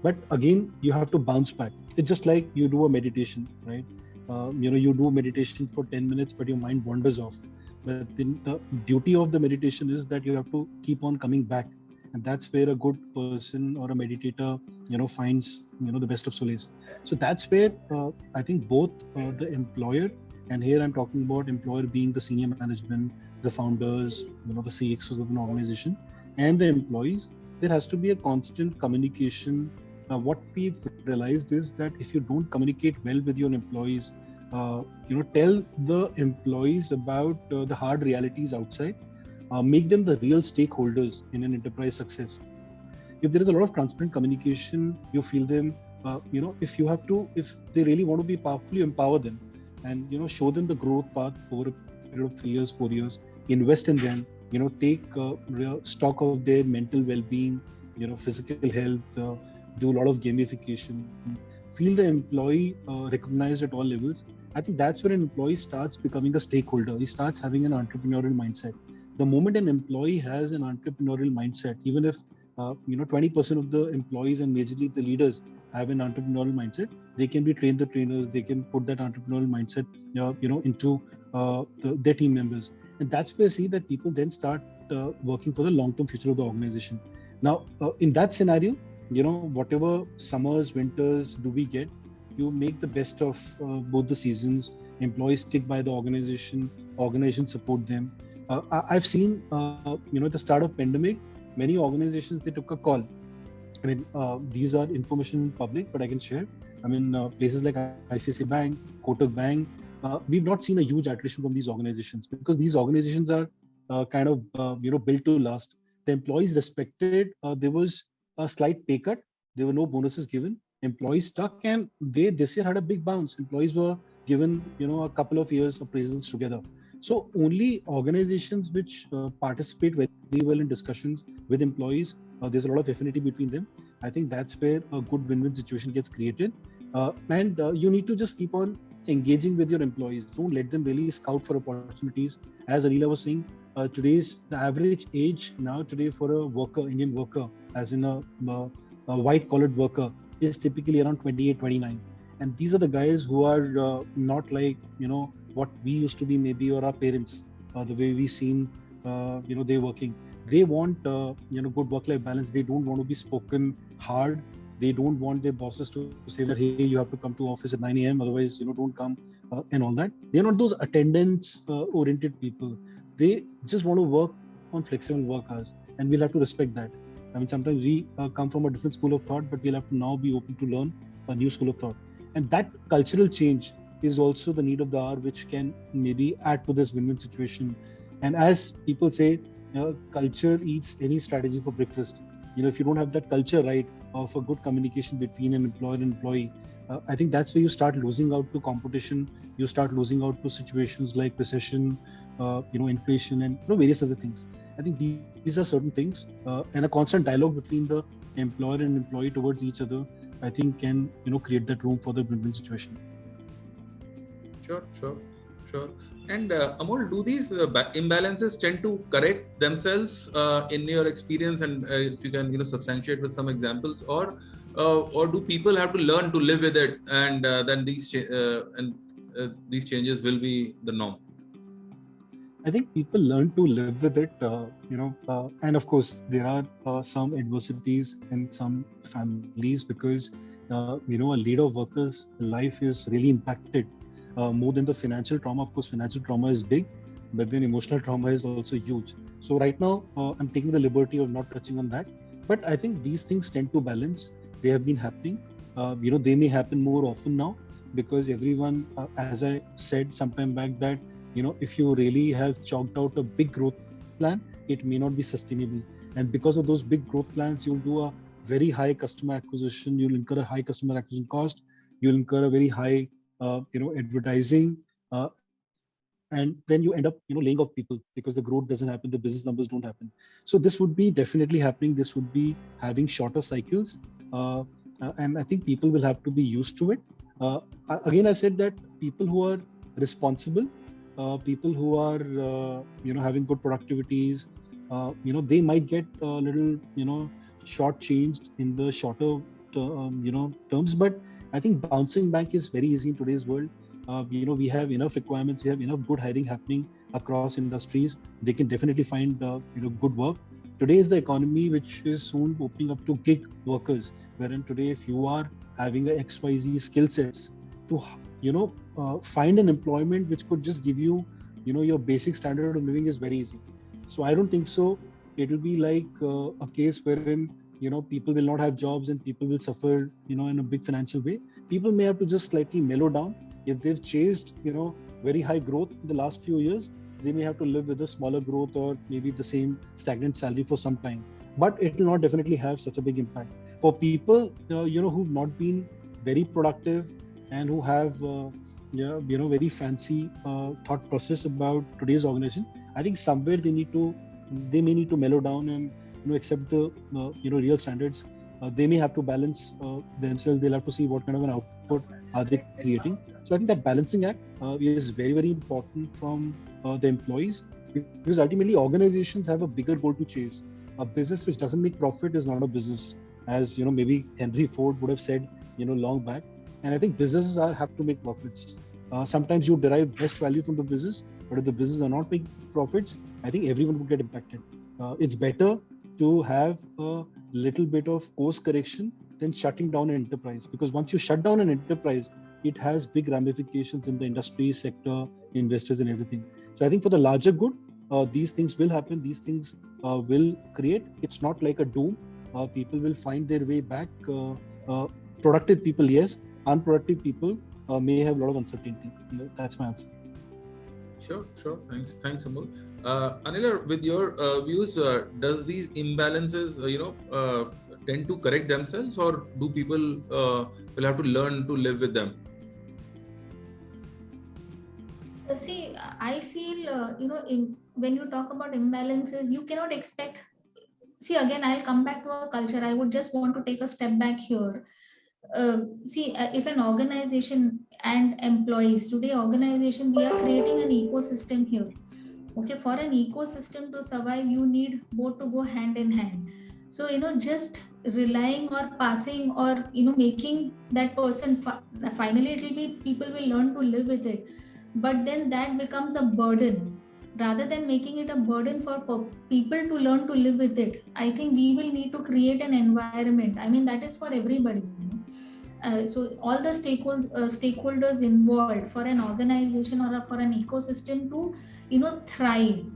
But again, you have to bounce back. It's just like you do a meditation, right? You do meditation for 10 minutes, but your mind wanders off. But then the beauty of the meditation is that you have to keep on coming back. And that's where a good person or a meditator, finds, the best of solace. So that's where I think both the employer, and here I'm talking about employer being the senior management, the founders, the CXOs of an organization, and the employees, there has to be a constant communication. What we've realized is that if you don't communicate well with your employees, tell the employees about the hard realities outside, make them the real stakeholders in an enterprise success. If there is a lot of transparent communication, you feel them, if they really want to be powerful, you empower them and, show them the growth path over a period of 3 years, 4 years, invest in them, take real stock of their mental well-being, physical health, do a lot of gamification, feel the employee recognized at all levels. I think that's where an employee starts becoming a stakeholder. He starts having an entrepreneurial mindset. The moment an employee has an entrepreneurial mindset, even if 20% of the employees and majorly the leaders have an entrepreneurial mindset, they can be trained the trainers. They can put that entrepreneurial mindset, into their team members, and that's where I see that people then start working for the long-term future of the organization. Now, in that scenario, whatever summers, winters do we get, you make the best of both the seasons. Employees stick by the organization support them. I've seen, at the start of pandemic, many organizations, they took a call. I mean, these are information public, but I can share. I mean, places like ICICI Bank, Kotak Bank, we've not seen a huge attrition from these organizations, because these organizations are kind of, built to last. The employees respected. There was a slight pay cut. There were no bonuses given. Employees stuck, and they this year had a big bounce. Employees were given, a couple of years appraisals together. So only organizations which participate very well in discussions with employees, there's a lot of affinity between them. I think that's where a good win-win situation gets created. And you need to just keep on engaging with your employees. Don't let them really scout for opportunities. As Anila was saying, the average age now today for a worker, Indian worker, as in a white-collared worker, is typically around 28, 29. And these are the guys who are not like, what we used to be maybe, or our parents, the way we've seen, they're working. They want, good work-life balance. They don't want to be spoken hard. They don't want their bosses to say that, hey, you have to come to office at 9 a.m. Otherwise, don't come and all that. They're not those attendance-oriented people. They just want to work on flexible work hours, and we'll have to respect that. I mean, sometimes we come from a different school of thought, but we'll have to now be open to learn a new school of thought. And that cultural change is also the need of the hour, which can maybe add to this win-win situation. And as people say, culture eats any strategy for breakfast. If you don't have that culture right of a good communication between an employer and employee, I think that's where you start losing out to competition. You start losing out to situations like recession, inflation, and various other things. I think these are certain things, and a constant dialogue between the employer and employee towards each other, I think, can create that room for the win-win situation. Sure. And Amol, do these imbalances tend to correct themselves in your experience? And if you can, substantiate with some examples, or do people have to learn to live with it, and then these changes will be the norm? I think people learn to live with it, and of course there are some adversities in some families, because a leader of workers' life is really impacted more than the financial trauma. Of course, financial trauma is big, but then emotional trauma is also huge. So right now, I'm taking the liberty of not touching on that. But I think these things tend to balance. They have been happening. They may happen more often now, because everyone, as I said sometime back, that if you really have chalked out a big growth plan, it may not be sustainable. And because of those big growth plans, you'll do a very high customer acquisition. You'll incur a high customer acquisition cost. You'll incur a very high advertising, and then you end up laying off people because the growth doesn't happen, the business numbers don't happen. So this would be definitely happening. This would be having shorter cycles, and I think people will have to be used to it. Again, I said that people who are responsible, people who are having good productivities, they might get a little short-changed in the shorter terms, but I think bouncing back is very easy in today's world. We have enough requirements, we have enough good hiring happening across industries. They can definitely find good work. Today is the economy which is soon opening up to gig workers, wherein today if you are having a XYZ skill sets, to find an employment which could just give you your basic standard of living is very easy. So I don't think so it will be like a case wherein people will not have jobs and people will suffer in a big financial way. People may have to just slightly mellow down. If they've chased very high growth in the last few years, they may have to live with a smaller growth or maybe the same stagnant salary for some time, but it will not definitely have such a big impact. For people who've not been very productive and who have very fancy thought process about today's organization, I think somewhere they may need to mellow down and accept the real standards. They may have to balance themselves. They'll have to see what kind of an output are they creating. So I think that balancing act is very, very important from the employees, because ultimately organizations have a bigger goal to chase. A business which doesn't make profit is not a business, as maybe Henry Ford would have said long back. And I think businesses have to make profits. Sometimes you derive best value from the business, but if the business are not making profits, I think everyone would get impacted. It's better to have a little bit of course correction than shutting down an enterprise, because once you shut down an enterprise, it has big ramifications in the industry, sector, investors, and everything. So I think for the larger good, these things will happen. These things will create. It's not like a doom. People will find their way back. Productive people, yes. Unproductive people may have a lot of uncertainty. That's my answer. Sure. Thanks, Amol. Anila, with your views, does these imbalances, tend to correct themselves, or do people will have to learn to live with them? See, I feel, when you talk about imbalances, you cannot expect. See, again, I'll come back to a culture. I would just want to take a step back here. If an organization and employees, today organization, we are creating an ecosystem here. Okay, for an ecosystem to survive, you need both to go hand in hand. So, just relying or passing or, making that person, finally, it will be, people will learn to live with it. But then that becomes a burden. Rather than making it a burden for people to learn to live with it, I think we will need to create an environment. I mean, that is for everybody. So all the stakeholders involved for an organization or for an ecosystem to, thrive.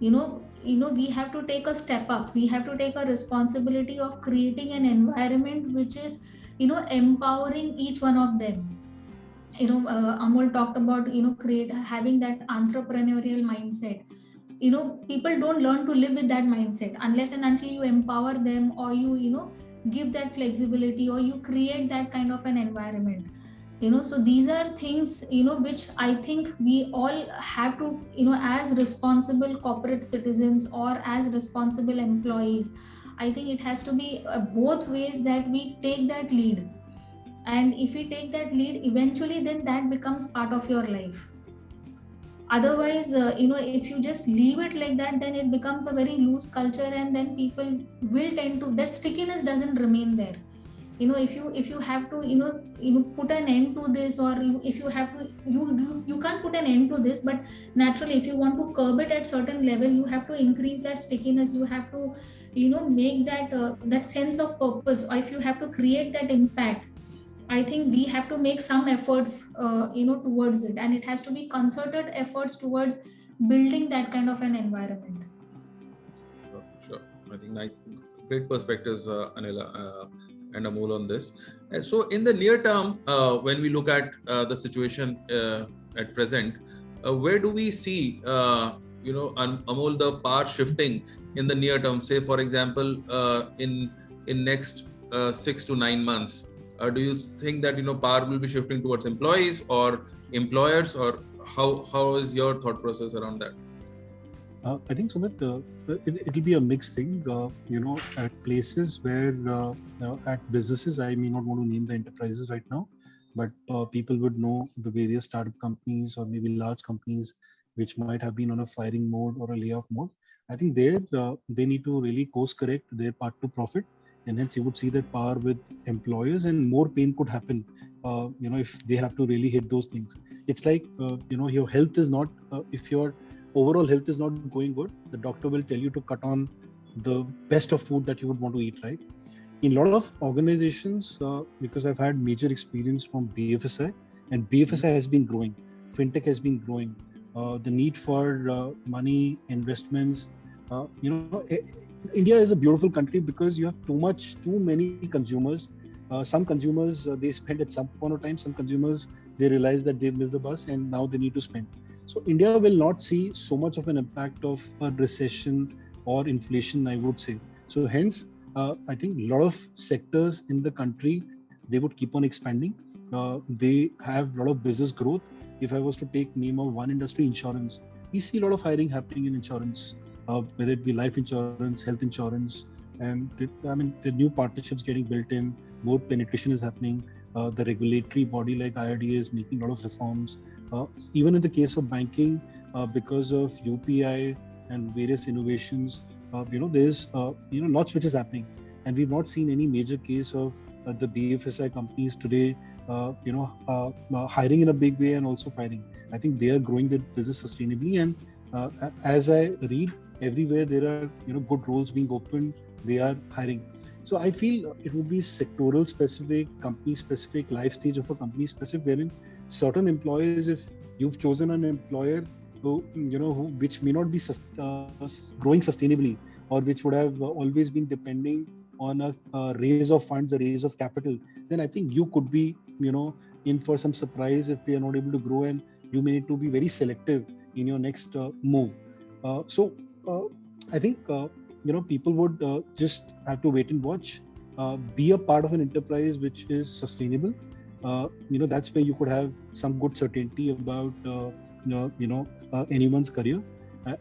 We have to take a step up. We have to take a responsibility of creating an environment which is, empowering each one of them. Amol talked about, create having that entrepreneurial mindset. People don't learn to live with that mindset unless and until you empower them, or you give that flexibility, or you create that kind of an environment. So these are things, which I think we all have to, as responsible corporate citizens or as responsible employees, I think it has to be both ways, that we take that lead. And if we take that lead, eventually then that becomes part of your life. Otherwise, if you just leave it like that, then it becomes a very loose culture, and then people will tend to, that stickiness doesn't remain there. If you have to, put an end to this, or if you have to, you can't put an end to this, but naturally, if you want to curb it at certain level, you have to increase that stickiness. You have to, make that sense of purpose, or if you have to create that impact, I think we have to make some efforts, towards it, and it has to be concerted efforts towards building that kind of an environment. Sure. I think great perspectives, Anila and Amol, on this. So, in the near term, when we look at the situation at present, where do we see, Amol, the power shifting in the near term? Say, for example, in next 6 to 9 months. Do you think that power will be shifting towards employees or employers, or how is your thought process around that? I think, Sumit, it'll be a mixed thing. At places where, at businesses, I may not want to name the enterprises right now, but people would know the various startup companies or maybe large companies which might have been on a firing mode or a layoff mode. I think they need to really course correct their path to profit. And hence you would see that power with employers, and more pain could happen, if they have to really hit those things. It's like, your health is not, if your overall health is not going good, the doctor will tell you to cut on the best of food that you would want to eat, right? In a lot of organizations, because I've had major experience from BFSI, and BFSI has been growing, fintech has been growing, the need for money, investments, India is a beautiful country because you have too many consumers. Some consumers, they spend at some point of time. Some consumers, they realize that they've missed the bus and now they need to spend. So India will not see so much of an impact of a recession or inflation, I would say. So hence, I think a lot of sectors in the country, they would keep on expanding. They have a lot of business growth. If I was to take name of one industry, insurance, we see a lot of hiring happening in insurance. Whether it be life insurance, health insurance, and the new partnerships getting built in, more penetration is happening. The regulatory body like IRDA is making a lot of reforms. Even in the case of banking, because of UPI and various innovations, there's lots which is happening, and we've not seen any major case of the BFSI companies today, hiring in a big way and also firing. I think they are growing their business sustainably, and as I read, everywhere there are good roles being opened, they are hiring. So I feel it would be sectoral specific, company specific, life stage of a company specific, wherein certain employees, if you've chosen an employer which may not be growing sustainably, or which would have always been depending on a raise of funds, a raise of capital, then I think you could be in for some surprise if they are not able to grow, and you may need to be very selective in your next move. So I think people would just have to wait and watch, be a part of an enterprise which is sustainable. That's where you could have some good certainty about anyone's career,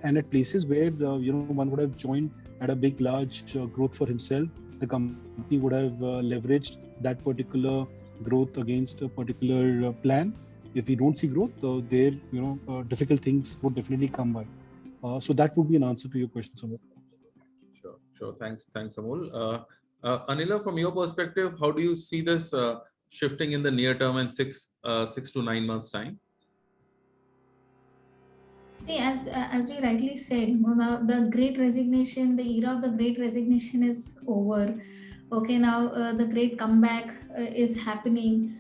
and at places where one would have joined at a big large growth for himself, the company would have leveraged that particular growth against a particular plan. If we don't see growth, there difficult things would definitely come by. So that would be an answer to your question, Sumit. Sure. Thanks, Amol. Anila, from your perspective, how do you see this shifting in the near term and 6 to 9 months time? See, as we rightly said, the Great Resignation, the era of the Great Resignation is over. Okay, now the great comeback is happening.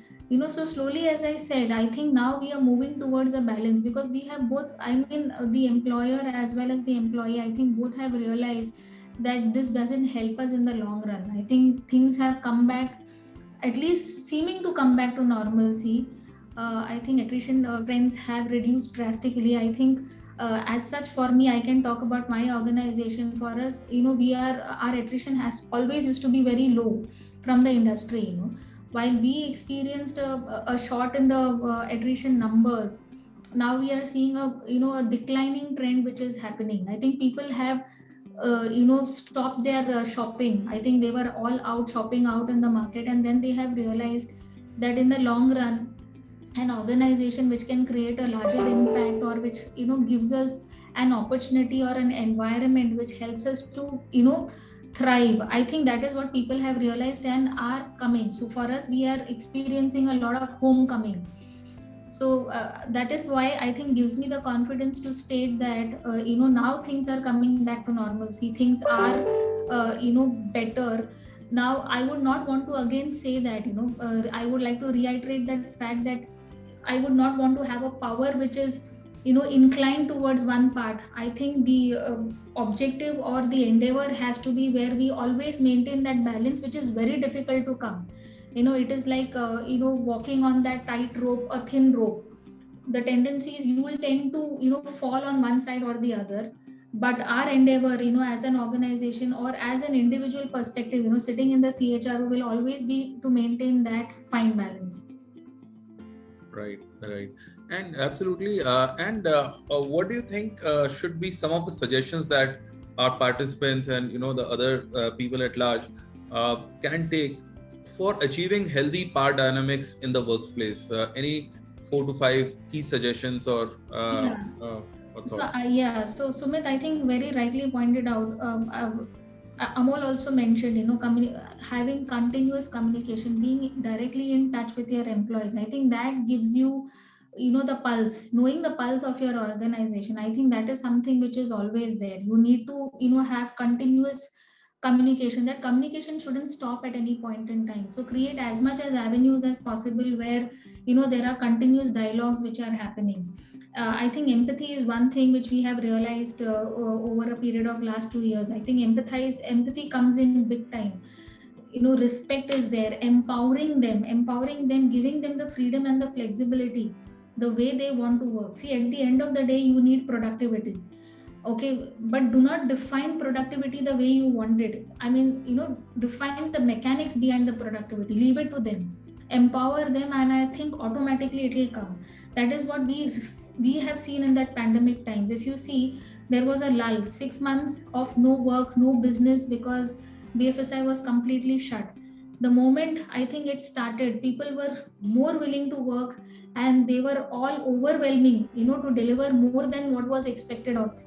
So slowly, as I said, I think now we are moving towards a balance, because we have both. I mean, the employer as well as the employee, I think both have realized that this doesn't help us in the long run. I think things have come back, at least seeming to come back to normalcy. I think attrition trends have reduced drastically. I think as such, for me, I can talk about my organization. For us, our attrition has always used to be very low from the industry. While we experienced a shot in the attrition numbers, now we are seeing a declining trend which is happening. I think people have stopped their shopping. I think they were all out shopping out in the market, and then they have realized that in the long run, an organization which can create a larger impact, or which gives us an opportunity or an environment which helps us to thrive, I think that is what people have realized and are coming. So for us, we are experiencing a lot of homecoming. So that is why I think gives me the confidence to state that now things are coming back to normalcy. Things are better. Now I would not want to again say that I would like to reiterate that fact that I would not want to have a power which is inclined towards one part. I think the objective or the endeavor has to be where we always maintain that balance, which is very difficult to come. It is like walking on that tight rope, a thin rope. The tendency is you will tend to fall on one side or the other. But our endeavor, as an organization or as an individual perspective, sitting in the CHRO, will always be to maintain that fine balance. Right. And absolutely. What do you think should be some of the suggestions that our participants and the other people at large can take for achieving healthy power dynamics in the workplace? Any 4 to 5 key suggestions or thoughts? So Sumit, I think very rightly pointed out. Amol also mentioned, having continuous communication, being directly in touch with your employees. I think that gives you, the pulse, knowing the pulse of your organization. I think that is something which is always there. You need to, have continuous communication. That communication shouldn't stop at any point in time. So create as much as avenues as possible where, there are continuous dialogues which are happening. I think empathy is one thing which we have realized over a period of last 2 years. I think empathy comes in big time. Respect is there, empowering them, giving them the freedom and the flexibility, the way they want to work. See, at the end of the day, you need productivity. Okay, but do not define productivity the way you want it. I mean, define the mechanics behind the productivity, leave it to them, empower them, and I think automatically it will come. That is what we have seen in that pandemic times. If you see, there was a lull, 6 months of no work, no business, because BFSI was completely shut. The moment I think it started, people were more willing to work, and they were all overwhelming, to deliver more than what was expected of them.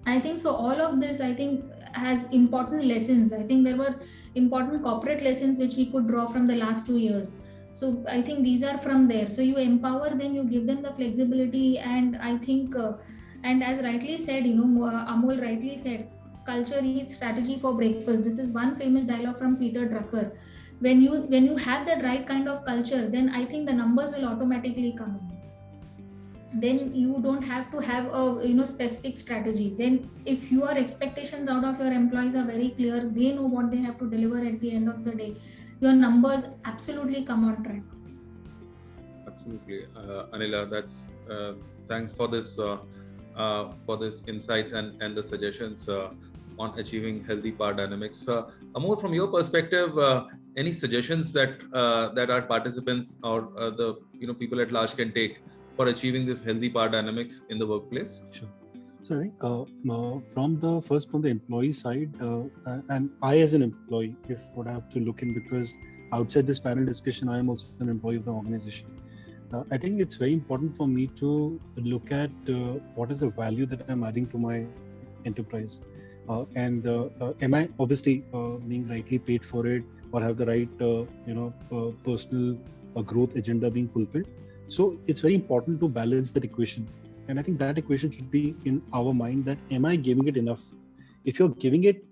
I think so. All of this, I think, has important lessons. I think there were important corporate lessons which we could draw from the last 2 years. So I think these are from there. So you empower them, you give them the flexibility, and I think, and as rightly said, Amol rightly said, culture eats strategy for breakfast. This is one famous dialogue from Peter Drucker. When you have that right kind of culture, then I think the numbers will automatically come in. Then you don't have to have a specific strategy. Then if your expectations out of your employees are very clear, they know what they have to deliver at the end of the day, your numbers absolutely come on track. Absolutely. Anila, that's thanks for this insights and the suggestions on achieving healthy power dynamics. Amol, from your perspective, any suggestions that our participants or the people at large can take for achieving this healthy power dynamics in the workplace? Sure. So I think from the employee side, and I as an employee, if would have to look in, because outside this panel discussion, I am also an employee of the organization. I think it's very important for me to look at what is the value that I'm adding to my enterprise, and am I obviously being rightly paid for it, or have the right personal growth agenda being fulfilled. So it's very important to balance that equation, and I think that equation should be in our mind, that am I giving it enough? If you're giving it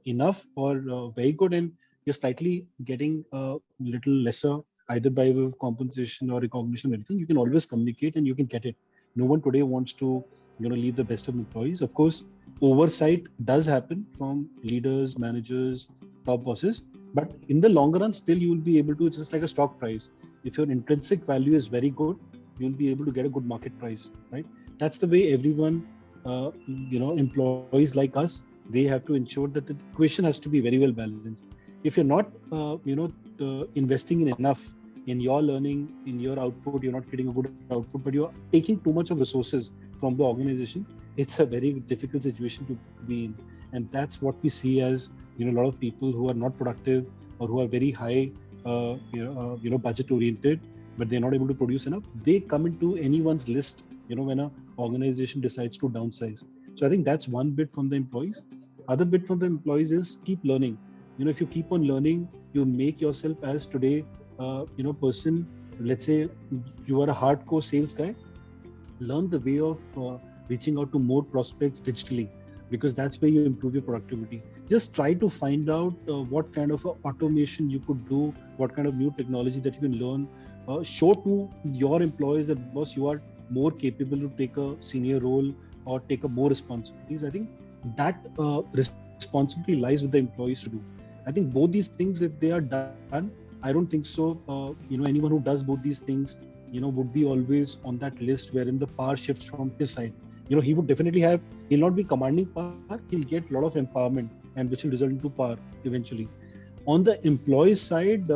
enough or very good, and you're slightly getting a little lesser, either by way of compensation or recognition or anything, you can always communicate and you can get it. No one today wants to lead the best of employees. Of course, oversight does happen from leaders, managers, top bosses, but in the long run, still you will be able to, just like a stock price, if your intrinsic value is very good, you'll be able to get a good market price, right? That's the way everyone, employees like us, they have to ensure that the equation has to be very well balanced. If you're not investing in enough in your learning, in your output, you're not getting a good output, but you're taking too much of resources from the organization, it's a very difficult situation to be in. And that's what we see as a lot of people who are not productive, or who are very high budget oriented, but they're not able to produce enough. They come into anyone's list when an organization decides to downsize. So I think that's one bit from the employees. Other bit from the employees is keep learning. If you keep on learning, you make yourself as today person. Let's say you are a hardcore sales guy, learn the way of reaching out to more prospects digitally, because that's where you improve your productivity. Just try to find out what kind of automation you could do, what kind of new technology that you can learn. Show to your employees that, boss, you are more capable to take a senior role or take a more responsibilities. I think that responsibility lies with the employees to do. I think both these things, if they are done, I don't think so. Anyone who does both these things, would be always on that list wherein the power shifts from his side. He would definitely he'll not be commanding power, he'll get a lot of empowerment, and which will result into power eventually. On the employee side,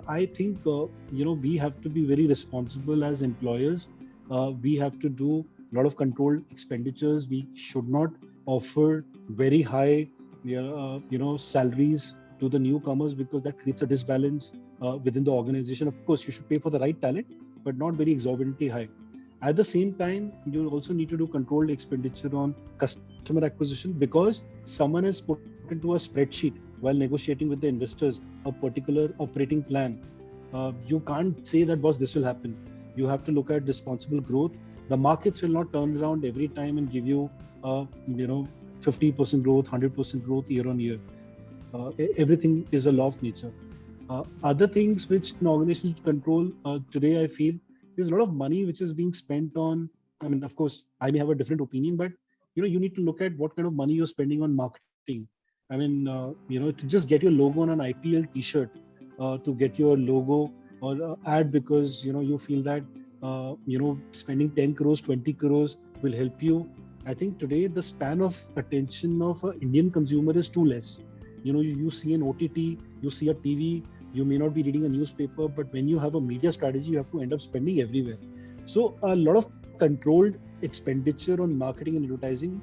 I think, we have to be very responsible as employers. We have to do a lot of controlled expenditures. We should not offer very high, salaries to the newcomers, because that creates a disbalance within the organization. Of course, you should pay for the right talent, but not very exorbitantly high. At the same time, you also need to do controlled expenditure on customer acquisition, because someone has put into a spreadsheet while negotiating with the investors a particular operating plan. You can't say that, boss, this will happen. You have to look at responsible growth. The markets will not turn around every time and give you 50% growth, 100% growth year on year. Everything is a law of nature. Other things which an organization should control, today I feel there's a lot of money which is being spent on, of course, I may have a different opinion, but you need to look at what kind of money you're spending on marketing. To just get your logo on an IPL t-shirt, to get your logo or ad because you feel that spending 10 crores, 20 crores will help you. I think today the span of attention of an Indian consumer is too less. You see an OTT, you see a TV, you may not be reading a newspaper, but when you have a media strategy, you have to end up spending everywhere. So a lot of controlled expenditure on marketing and advertising,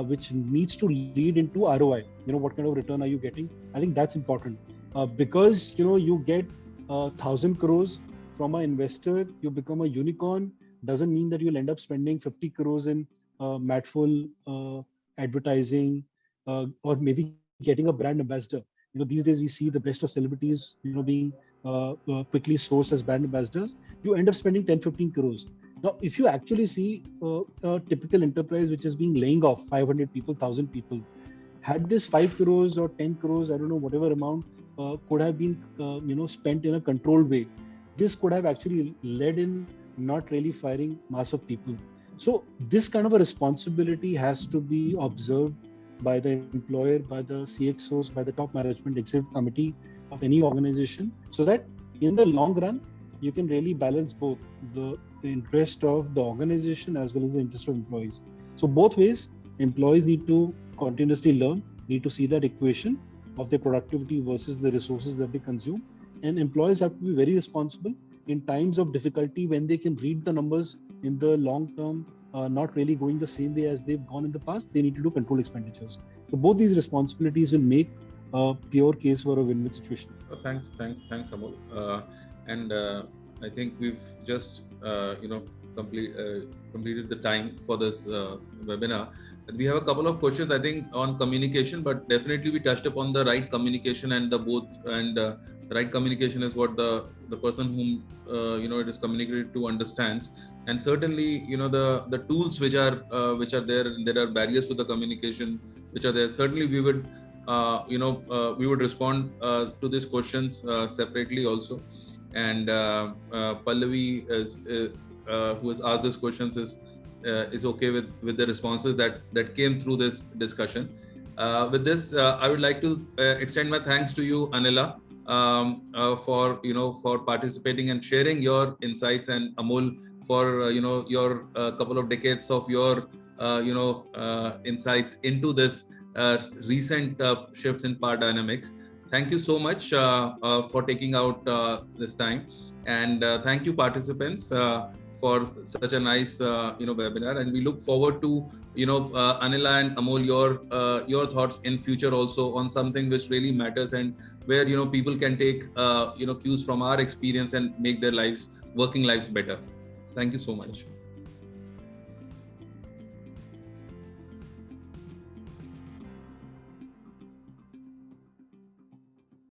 which needs to lead into ROI. What kind of return are you getting? I think that's important, because you get 1,000 crores from an investor, you become a unicorn, doesn't mean that you'll end up spending 50 crores in matful advertising, or maybe getting a brand ambassador. These days we see the best of celebrities, being quickly sourced as brand ambassadors. You end up spending 10, 15 crores. Now, if you actually see a typical enterprise which is being laying off 500 people, 1,000 people, had this 5 crores or 10 crores, I don't know, whatever amount could have been, spent in a controlled way, this could have actually led in not really firing mass of people. So this kind of a responsibility has to be observed by the employer, by the CXOs, by the top management executive committee of any organization, so that in the long run, you can really balance both the interest of the organization as well as the interest of employees. So both ways, employees need to continuously learn, need to see that equation of their productivity versus the resources that they consume. And employees have to be very responsible in times of difficulty, when they can read the numbers in the long term, not really going the same way as they've gone in the past, they need to do control expenditures. So both these responsibilities will make a pure case for a win-win situation. Thanks, Amol. And I think we've just completed the time for this webinar. We have a couple of questions, I think, on communication, but definitely we touched upon the right communication and the right communication is what the person whom it is communicated to understands. And certainly, the tools which are there are barriers to the communication which are there. Certainly, we would we would respond to these questions separately also. And Pallavi who has asked these questions is okay with the responses that came through this discussion. With this, I would like to extend my thanks to you, Anila, for participating and sharing your insights, and Amol for your couple of decades of your insights into this recent shifts in power dynamics. Thank you so much for taking out this time, and thank you, participants, for such a nice webinar. And we look forward to Anila and Amol, your thoughts in future also on something which really matters and where people can take cues from our experience and make their working lives better. Thank you so much.